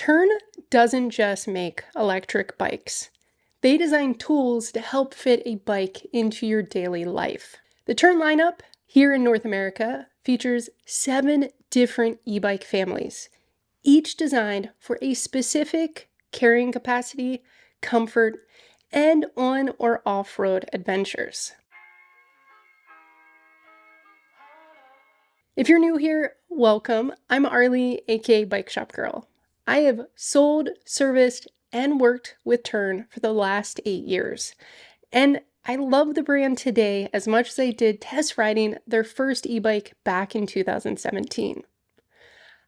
Tern doesn't just make electric bikes. They design tools to help fit a bike into your daily life. The Tern lineup here in North America features 7 different e-bike families, each designed for a specific carrying capacity, comfort, and on or off-road adventures. If you're new here, welcome. I'm Arlie, aka Bike Shop Girl. I have sold, serviced, and worked with Tern for the last 8 years. And I love the brand today as much as I did test riding their first e-bike back in 2017.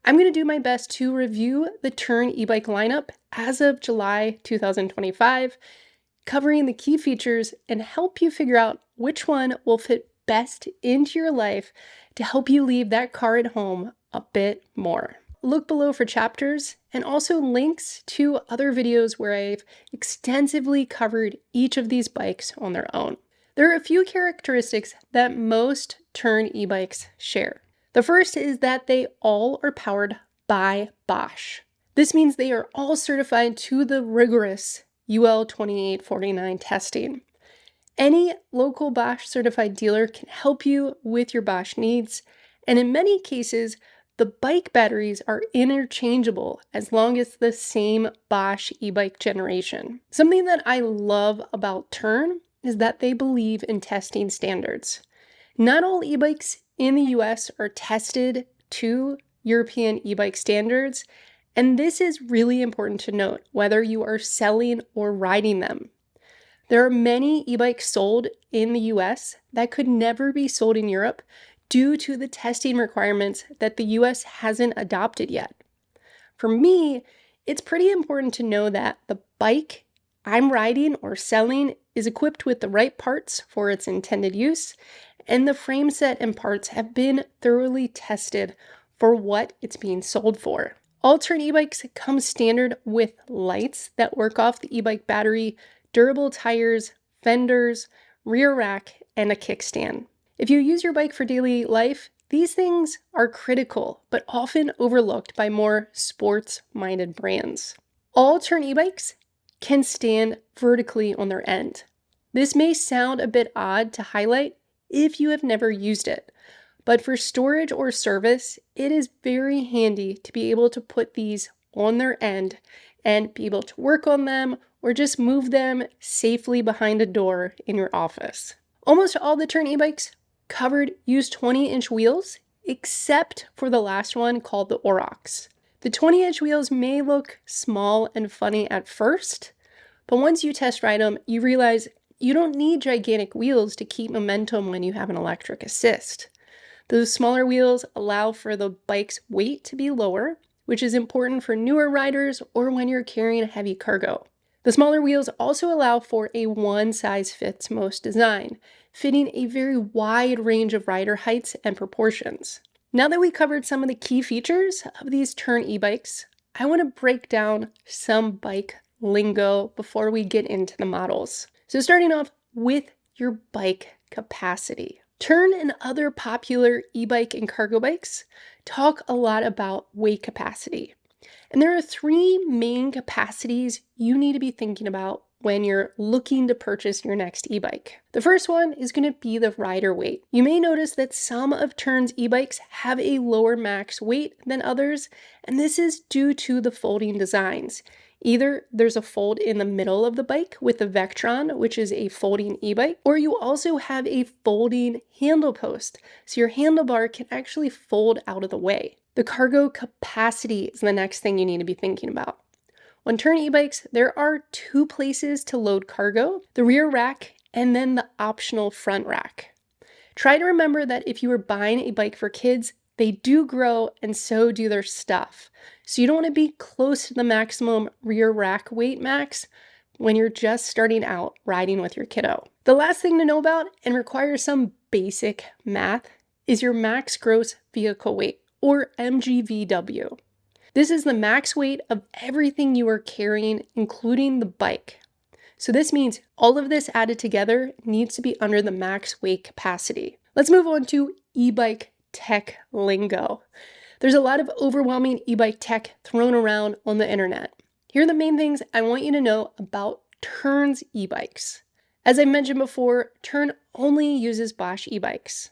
I'm going to do my best to review the Tern e-bike lineup as of July 2025, covering the key features and help you figure out which one will fit best into your life to help you leave that car at home a bit more. Look below for chapters and also links to other videos where I've extensively covered each of these bikes on their own. There are a few characteristics that most Tern e-bikes share. The first is that they all are powered by Bosch. This means they are all certified to the rigorous UL 2849 testing. Any local Bosch certified dealer can help you with your Bosch needs, and in many cases, the bike batteries are interchangeable as long as the same Bosch e-bike generation. Something that I love about Tern is that they believe in testing standards. Not all e-bikes in the US are tested to European e-bike standards, and this is really important to note whether you are selling or riding them. There are many e-bikes sold in the US that could never be sold in Europe due to the testing requirements that the US hasn't adopted yet. For me, it's pretty important to know that the bike I'm riding or selling is equipped with the right parts for its intended use, and the frame set and parts have been thoroughly tested for what it's being sold for. All Tern e-bikes come standard with lights that work off the e-bike battery, durable tires, fenders, rear rack, and a kickstand. If you use your bike for daily life, these things are critical, but often overlooked by more sports-minded brands. All Tern e-bikes can stand vertically on their end. This may sound a bit odd to highlight if you have never used it, but for storage or service, it is very handy to be able to put these on their end and be able to work on them or just move them safely behind a door in your office. Almost all the Tern e-bikes covered use 20-inch wheels, except for the last one called the Orox. The 20-inch wheels may look small and funny at first, but once you test ride them, you realize you don't need gigantic wheels to keep momentum when you have an electric assist. Those smaller wheels allow for the bike's weight to be lower, which is important for newer riders or when you're carrying heavy cargo. The smaller wheels also allow for a one-size-fits-most design, fitting a very wide range of rider heights and proportions. Now that we covered some of the key features of these Tern e-bikes, I want to break down some bike lingo before we get into the models. So starting off with your bike capacity. Tern and other popular e-bike and cargo bikes talk a lot about weight capacity. And there are 3 main capacities you need to be thinking about when you're looking to purchase your next e-bike. The first one is going to be the rider weight. You may notice that some of Tern's e-bikes have a lower max weight than others, and this is due to the folding designs. Either there's a fold in the middle of the bike with the Vektron, which is a folding e-bike, or you also have a folding handle post, so your handlebar can actually fold out of the way. The cargo capacity is the next thing you need to be thinking about. On Tern e-bikes, there are 2 places to load cargo, the rear rack and then the optional front rack. Try to remember that if you are buying a bike for kids, they do grow and so do their stuff. So you don't want to be close to the maximum rear rack weight max when you're just starting out riding with your kiddo. The last thing to know about and requires some basic math is your max gross vehicle weight, or MGVW. This is the max weight of everything you are carrying, including the bike. So this means all of this added together needs to be under the max weight capacity. Let's move on to e-bike tech lingo. There's a lot of overwhelming e-bike tech thrown around on the internet. Here are the main things I want you to know about Tern's e-bikes. As I mentioned before, Tern only uses Bosch e-bikes.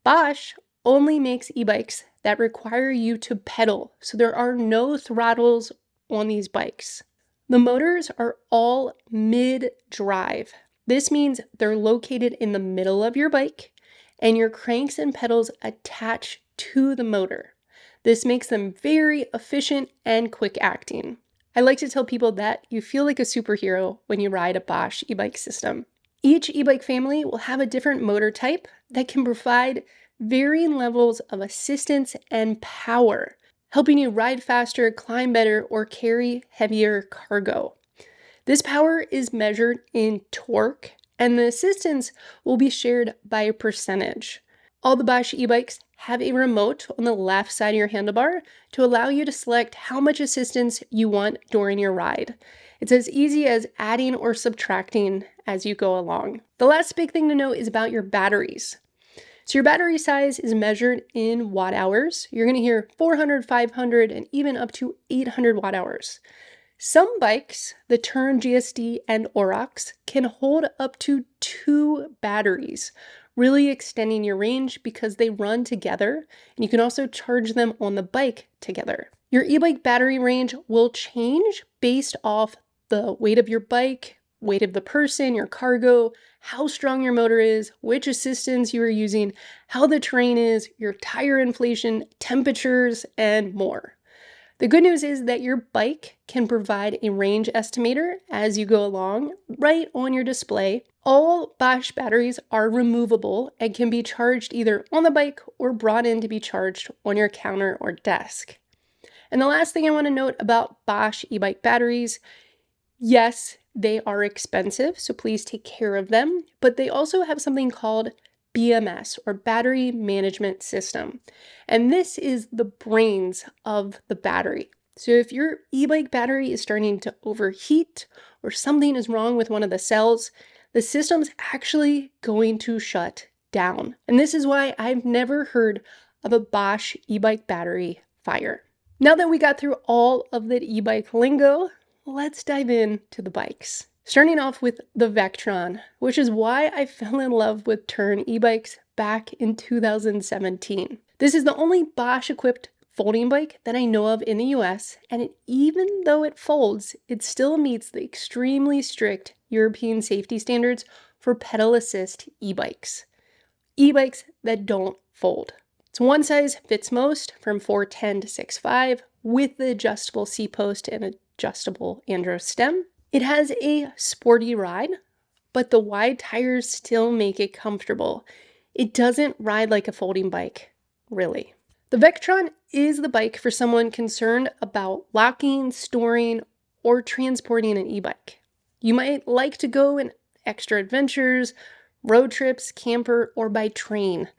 Bosch only makes e-bikes that require you to pedal, so there are no throttles on these bikes. The motors are all mid-drive. This means they're located in the middle of your bike, and your cranks and pedals attach to the motor. This makes them very efficient and quick acting. I like to tell people that you feel like a superhero when you ride a Bosch e-bike system. Each e-bike family will have a different motor type that can provide varying levels of assistance and power, helping you ride faster, climb better, or carry heavier cargo. This power is measured in torque, and the assistance will be shared by a percentage. All the Bosch e-bikes have a remote on the left side of your handlebar to allow you to select how much assistance you want during your ride. It's as easy as adding or subtracting as you go along. The last big thing to know is about your batteries. So your battery size is measured in watt hours. You're going to hear 400, 500, and even up to 800 watt hours. Some bikes, the Tern GSD and Orox, can hold up to 2 batteries, really extending your range because they run together, and you can also charge them on the bike together. Your e-bike battery range will change based off the weight of your bike, weight of the person, your cargo, how strong your motor is, which assistance you are using, how the terrain is, your tire inflation, temperatures, and more. The good news is that your bike can provide a range estimator as you go along right on your display. All Bosch batteries are removable and can be charged either on the bike or brought in to be charged on your counter or desk. And the last thing I want to note about Bosch e-bike batteries, yes, they are expensive, so please take care of them, but they also have something called BMS, or Battery Management System. And this is the brains of the battery. So if your e-bike battery is starting to overheat or something is wrong with one of the cells, the system's actually going to shut down. And this is why I've never heard of a Bosch e-bike battery fire. Now that we got through all of the e-bike lingo, let's dive into the bikes. Starting off with the Vektron, which is why I fell in love with Tern e-bikes back in 2017. This is the only Bosch-equipped folding bike that I know of in the US, and even though it folds, it still meets the extremely strict European safety standards for pedal assist e-bikes. E-bikes that don't fold. So one size fits most, from 410 to 6'5", with the adjustable C-post and adjustable Andros stem. It has a sporty ride, but the wide tires still make it comfortable. It doesn't ride like a folding bike, really. The Vektron is the bike for someone concerned about locking, storing, or transporting an e-bike. You might like to go in extra adventures, road trips, camper, or by train.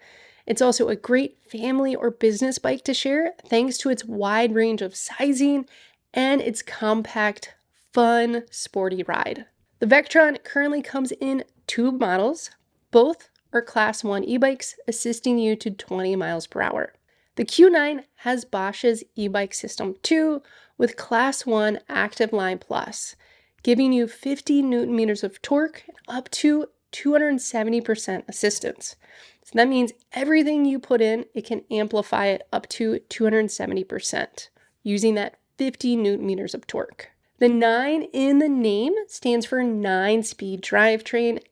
It's also a great family or business bike to share thanks to its wide range of sizing and its compact, fun, sporty ride. The Vektron currently comes in 2 models. Both are Class 1 e-bikes, assisting you to 20 miles per hour. The Q9 has Bosch's e-bike system 2 with Class 1 Active Line Plus, giving you 50 Newton meters of torque and up to 270% assistance. So that means everything you put in, it can amplify it up to 270% using that 50 Newton meters of torque. The 9 in the name stands for 9-speed drivetrain,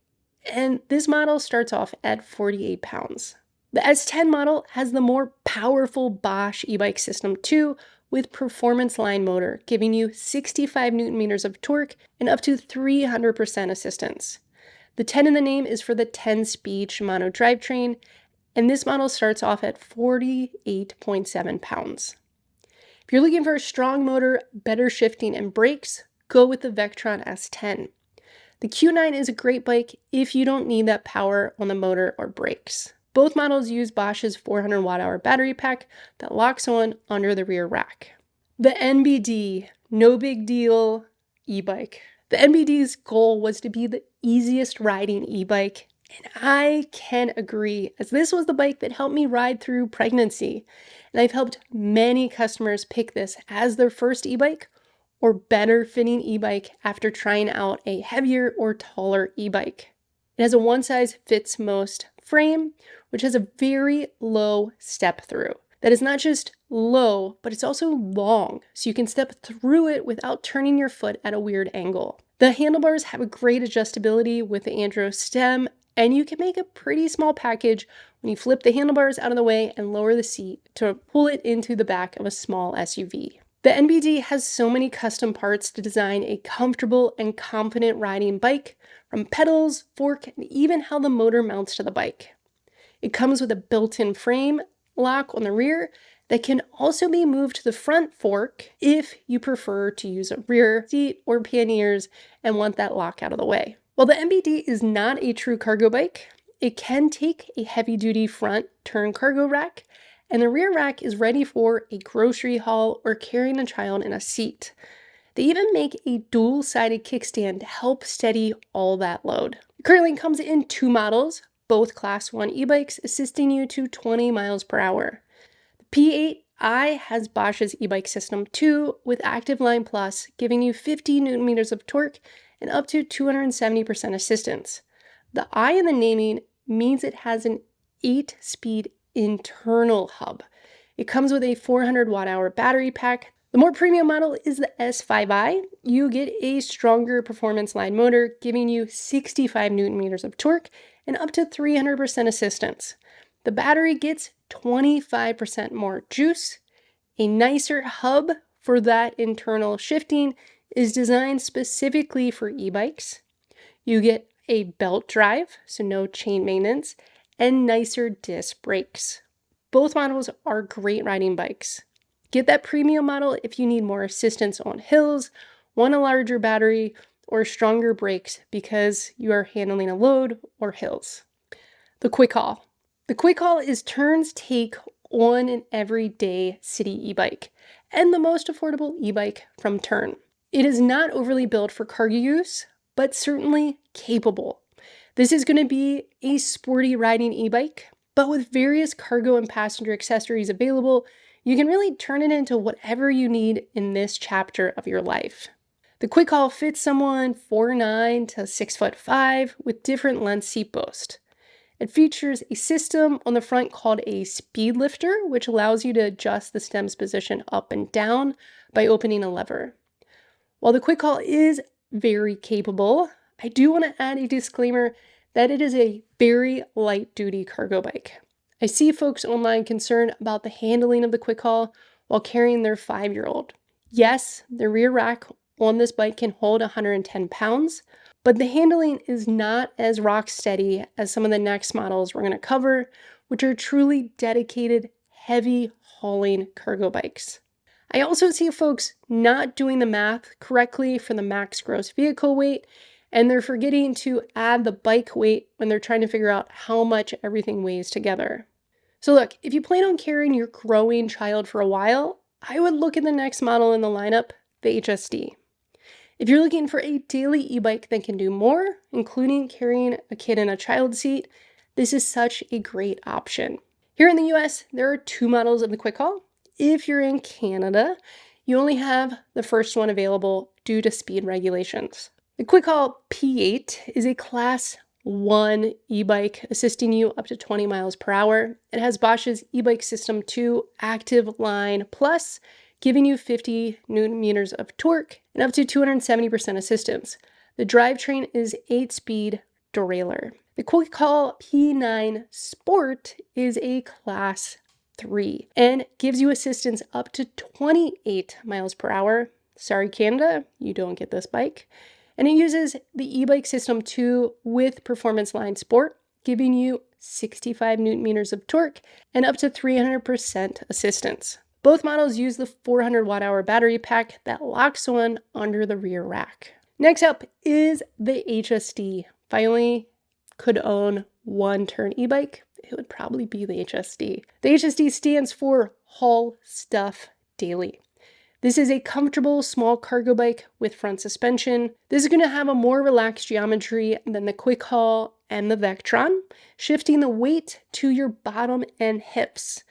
and this model starts off at 48 pounds. The S10 model has the more powerful Bosch e-bike system 2 with performance line motor, giving you 65 Newton meters of torque and up to 300% assistance. The 10 in the name is for the 10-speed Shimano drivetrain, and this model starts off at 48.7 pounds. If you're looking for a strong motor, better shifting, and brakes, go with the Vektron S10. The Q9 is a great bike if you don't need that power on the motor or brakes. Both models use Bosch's 400 watt-hour battery pack that locks on under the rear rack. The NBD, no big deal, e-bike. The NBD's goal was to be the easiest riding e-bike And I can agree, as this was the bike that helped me ride through pregnancy. And I've helped many customers pick this as their first e-bike or better fitting e-bike after trying out a heavier or taller e-bike. It has a one size fits most frame, which has a very low step through. That is not just low, but it's also long, so you can step through it without turning your foot at a weird angle. The handlebars have a great adjustability with the Andro stem, and you can make a pretty small package when you flip the handlebars out of the way and lower the seat to pull it into the back of a small SUV. The NBD has so many custom parts to design a comfortable and confident riding bike, from pedals, fork, and even how the motor mounts to the bike. It comes with a built-in frame lock on the rear that can also be moved to the front fork if you prefer to use a rear seat or panniers and want that lock out of the way. While the NBD is not a true cargo bike, it can take a heavy-duty front Tern cargo rack, and the rear rack is ready for a grocery haul or carrying a child in a seat. They even make a dual-sided kickstand to help steady all that load. It currently comes in two models, both Class 1 e-bikes, assisting you to 20 miles per hour. The P8i has Bosch's e-bike system 2 with Active Line Plus, giving you 50 Newton meters of torque and up to 270% assistance. The I in the naming means it has an 8-speed internal hub. It comes with a 400 watt-hour battery pack. The more premium model is the S5i. You get a stronger performance line motor, giving you 65 Newton meters of torque and up to 300% assistance. The battery gets 25% more juice. A nicer hub for that internal shifting is designed specifically for e-bikes. You get a belt drive, so no chain maintenance, and nicer disc brakes. Both models are great riding bikes. Get that premium model if you need more assistance on hills, want a larger battery, or stronger brakes because you are handling a load or hills. The Quick Haul. The Quick Haul is Tern's take on an everyday city e-bike and the most affordable e-bike from Tern. It is not overly built for cargo use, but certainly capable. This is going to be a sporty riding e-bike, but with various cargo and passenger accessories available, you can really turn it into whatever you need in this chapter of your life. The Quick Haul fits someone 4'9" to 6'5" with different length seat posts. It features a system on the front called a speed lifter, which allows you to adjust the stem's position up and down by opening a lever. While the Quick Haul is very capable, I do want to add a disclaimer that it is a very light-duty cargo bike. I see folks online concerned about the handling of the Quick Haul while carrying their 5-year-old. Yes, the rear rack on this bike can hold 110 pounds, but the handling is not as rock steady as some of the next models we're going to cover, which are truly dedicated, heavy hauling cargo bikes. I also see folks not doing the math correctly for the max gross vehicle weight, and they're forgetting to add the bike weight when they're trying to figure out how much everything weighs together. So look, if you plan on carrying your growing child for a while, I would look at the next model in the lineup, the HSD. If you're looking for a daily e-bike that can do more, including carrying a kid in a child seat, this is such a great option. Here in the US, there are 2 models of the Quick Haul. If you're in Canada, you only have the first one available due to speed regulations. The Quick Haul P8 is a Class 1 e-bike assisting you up to 20 miles per hour. It has Bosch's eBike System 2 Active Line Plus, giving you 50 Newton meters of torque and up to 270% assistance. The drivetrain is 8-speed derailleur. The Quick Haul P9 Sport is a Class 3 and gives you assistance up to 28 miles per hour. Sorry, Canada, you don't get this bike. And it uses the eBike System 2 with Performance Line Sport, giving you 65 Newton meters of torque and up to 300% assistance. Both models use the 400 watt-hour battery pack that locks on under the rear rack. Next up is the HSD. If I only could own one Tern e-bike, it would probably be the HSD. The HSD stands for Haul Stuff Daily. This is a comfortable small cargo bike with front suspension. This is going to have a more relaxed geometry than the Quick Haul and the Vektron, shifting the weight to your bottom and hips.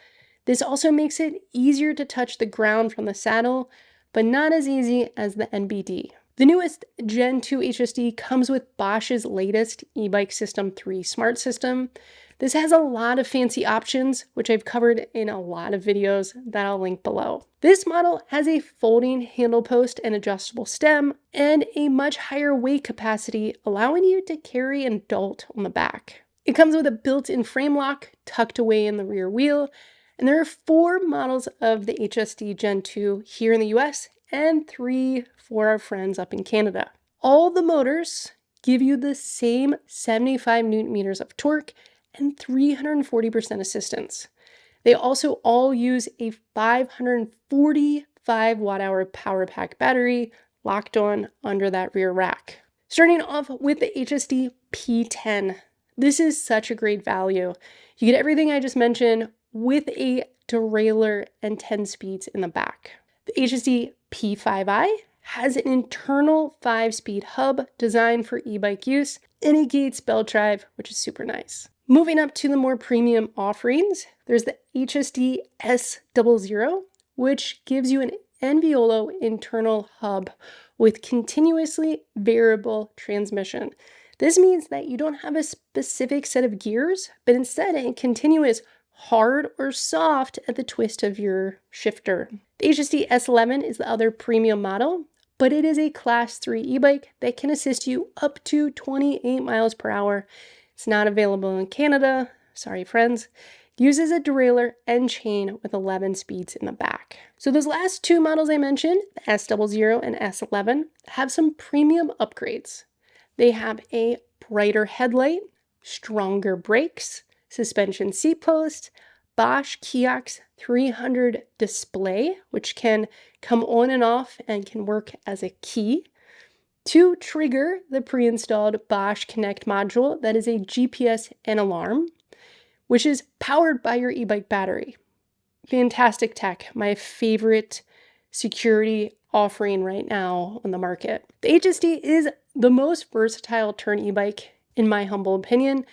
This also makes it easier to touch the ground from the saddle, but not as easy as the NBD. The newest Gen 2 HSD comes with Bosch's latest eBike System 3 smart system. This has a lot of fancy options, which I've covered in a lot of videos that I'll link below. This model has a folding handle post and adjustable stem, and a much higher weight capacity, allowing you to carry an adult on the back. It comes with a built-in frame lock tucked away in the rear wheel, and there are 4 models of the HSD Gen 2 here in the US and 3 for our friends up in Canada. All the motors give you the same 75 Newton meters of torque and 340% assistance. They also all use a 545 watt-hour power pack battery locked on under that rear rack. Starting off with the HSD P10. This is such a great value. You get everything I just mentioned with a derailleur and 10 speeds in the back. The HSD P5i has an internal 5-speed hub designed for e-bike use and a Gates belt drive, which is super nice. Moving up to the more premium offerings, there's the HSD S00, which gives you an Enviolo internal hub with continuously variable transmission. This means that you don't have a specific set of gears, but instead a continuous hard or soft at the twist of your shifter. The HSD S11 is the other premium model, but it is a Class 3 e-bike that can assist you up to 28 miles per hour. It's not available in Canada. Sorry, friends. It uses a derailleur and chain with 11 speeds in the back. So those last 2 models I mentioned, the S00 and S11, have some premium upgrades. They have a brighter headlight, stronger brakes, suspension seat post, Bosch Kiox 300 display, which can come on and off and can work as a key, to trigger the pre-installed Bosch Connect module that is a GPS and alarm, which is powered by your e-bike battery. Fantastic tech, my favorite security offering right now on the market. The HSD is the most versatile Tern e-bike, in my humble opinion.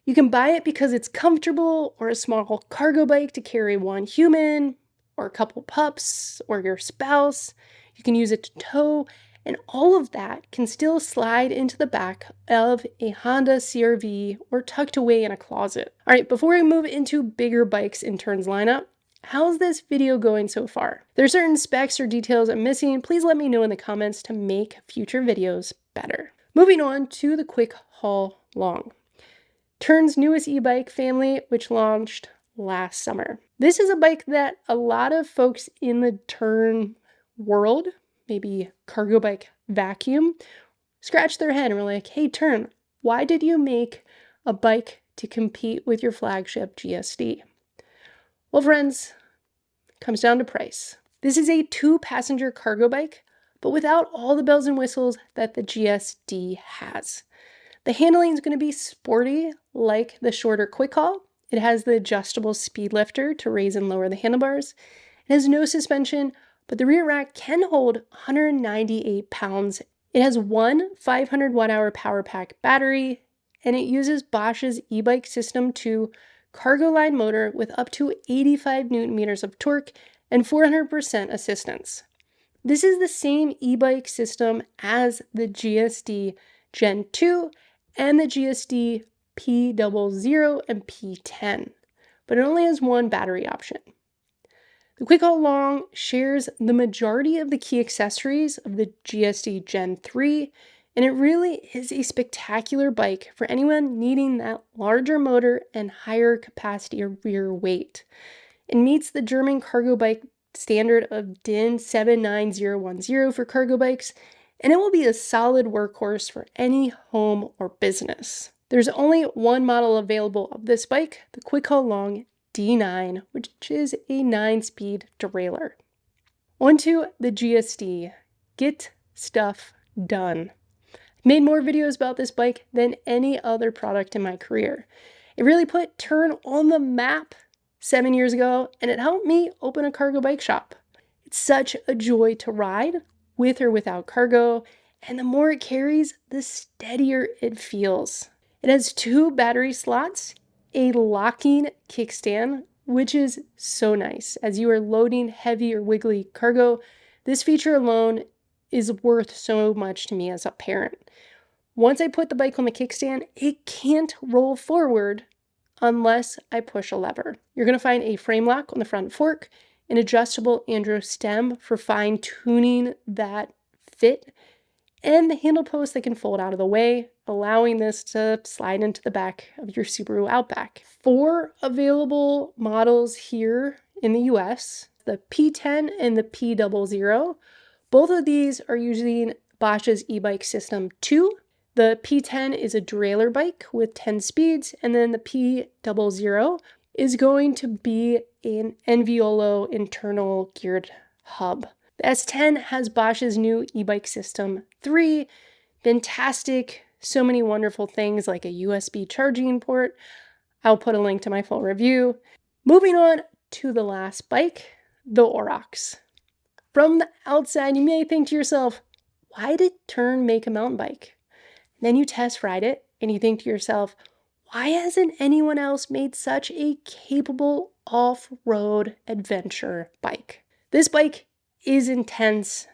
You can buy it because it's comfortable, or a small cargo bike to carry one human, or a couple pups, or your spouse. You can use it to tow, and all of that can still slide into the back of a Honda CR-V or tucked away in a closet. All right, before we move into bigger bikes in Tern's lineup, how's this video going so far? If there are certain specs or details I'm missing, please let me know in the comments to make future videos better. Moving on to the quick haul long. Tern's newest e-bike family, which launched last summer. This is a bike that a lot of folks in the Tern world, maybe cargo bike vacuum, scratched their head and were like, hey Tern, why did you make a bike to compete with your flagship GSD? Well, friends, it comes down to price. This is a 2-passenger cargo bike, but without all the bells and whistles that the GSD has. The handling is going to be sporty, like the shorter quick haul. It has the adjustable speed lifter to raise and lower the handlebars. It has no suspension, but the rear rack can hold 198 pounds. It has one 500 watt-hour power pack battery, and it uses Bosch's eBike System 2 cargo line motor with up to 85 Newton meters of torque and 400% assistance. This is the same e-bike system as the GSD Gen 2 and the GSD P00 and P10, but it only has one battery option. The Quick Haul Long shares the majority of the key accessories of the GSD Gen 3, and it really is a spectacular bike for anyone needing that larger motor and higher capacity rear weight. It meets the German cargo bike standard of DIN 79010 for cargo bikes, and it will be a solid workhorse for any home or business. There's only one model available of this bike, the Quick Haul Long D9, which is a 9-speed derailleur. Onto the GSD. Get stuff done. I've made more videos about this bike than any other product in my career. It really put Tern on the map 7 years ago, and it helped me open a cargo bike shop. It's such a joy to ride, with or without cargo, and the more it carries, the steadier it feels. It has 2 battery slots, a locking kickstand, which is so nice. As you are loading heavy or wiggly cargo, this feature alone is worth so much to me as a parent. Once I put the bike on the kickstand, it can't roll forward unless I push a lever. You're going to find a frame lock on the front fork, an adjustable andro stem for fine-tuning that fit, and the handle post that can fold out of the way, allowing this to slide into the back of your Subaru Outback. 4 available models here in the US, the P10 and the P00. Both of these are using Bosch's eBike System 2. The P10 is a derailleur bike with 10 speeds, and then the P00 is going to be an NVOLO internal geared hub. The S10 has Bosch's new eBike System 3. Fantastic, so many wonderful things like a USB charging port. I'll put a link to my full review. Moving on to the last bike, the Orox. From the outside, you may think to yourself, why did Tern make a mountain bike? Then you test ride it and you think to yourself, why hasn't anyone else made such a capable off-road adventure bike? This bike is intense,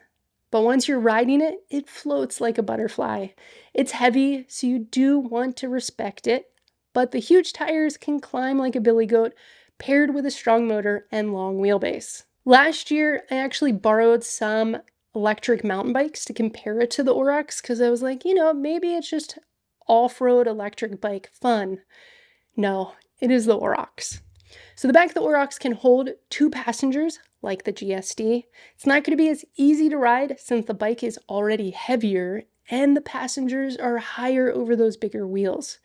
but once you're riding it, it floats like a butterfly. It's heavy, so you do want to respect it, but the huge tires can climb like a billy goat, paired with a strong motor and long wheelbase. Last year, I actually borrowed some electric mountain bikes to compare it to the Orox because I was like, maybe it's just off-road electric bike fun. No, it is the Orox. So the back of the Orox can hold 2 passengers like the GSD. It's not going to be as easy to ride since the bike is already heavier and the passengers are higher over those bigger wheels.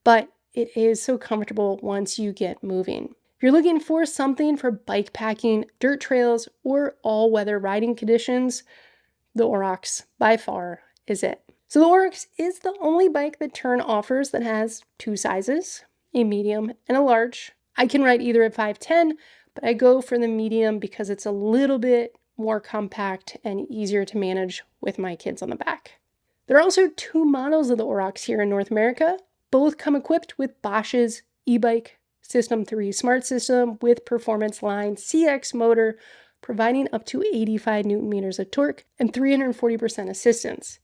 But it is so comfortable once you get moving. If you're looking for something for bike packing, dirt trails, or all-weather riding conditions, the Orox by far is it. So the Orox is the only bike that Tern offers that has 2 sizes, a medium and a large. I can ride either at 5'10", but I go for the medium because it's a little bit more compact and easier to manage with my kids on the back. There are also 2 models of the Orox here in North America. Both come equipped with Bosch's eBike System 3 smart system with Performance Line CX motor, providing up to 85 Newton meters of torque and 340% assistance.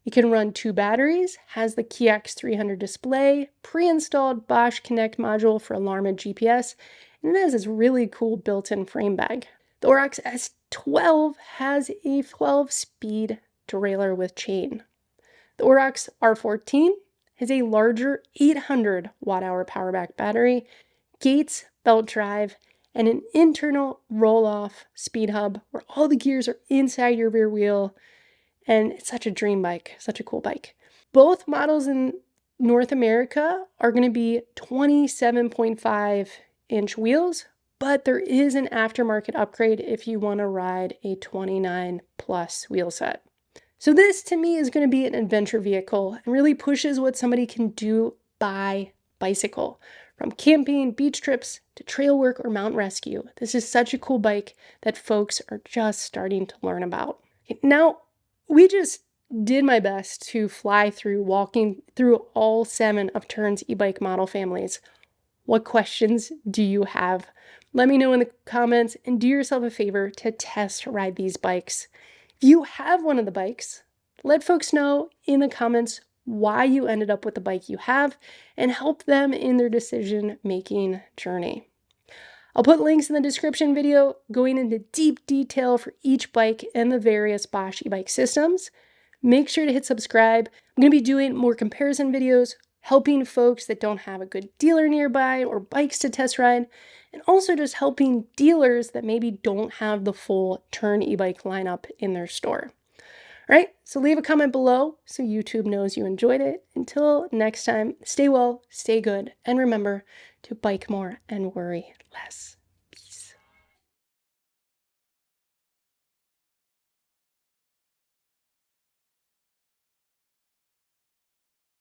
It can run 2 batteries, has the Kiox 300 display, pre-installed Bosch Connect module for alarm and GPS, and it has this really cool built-in frame bag. The Orox S12 has a 12-speed derailleur with chain. The Orox R14 has a larger 800 watt-hour powerback battery, Gates belt drive, and an internal roll-off speed hub where all the gears are inside your rear wheel. And it's such a dream bike, such a cool bike. Both models in North America are going to be 27.5-inch wheels, but there is an aftermarket upgrade if you want to ride a 29 plus wheel set. So this to me is going to be an adventure vehicle and really pushes what somebody can do by bicycle. From camping, beach trips, to trail work or mountain rescue. This is such a cool bike that folks are just starting to learn about. Now, we just did my best to fly through walking through all 7 of Tern's e-bike model families. What questions do you have? Let me know in the comments and do yourself a favor to test ride these bikes. If you have one of the bikes, let folks know in the comments why you ended up with the bike you have and help them in their decision-making journey. I'll put links in the description video going into deep detail for each bike and the various Bosch e-bike systems. Make sure to hit subscribe. I'm going to be doing more comparison videos, helping folks that don't have a good dealer nearby or bikes to test ride, and also just helping dealers that maybe don't have the full Tern e-bike lineup in their store. All right, so leave a comment below so YouTube knows you enjoyed it. Until next time, stay well, stay good, and remember to bike more and worry less.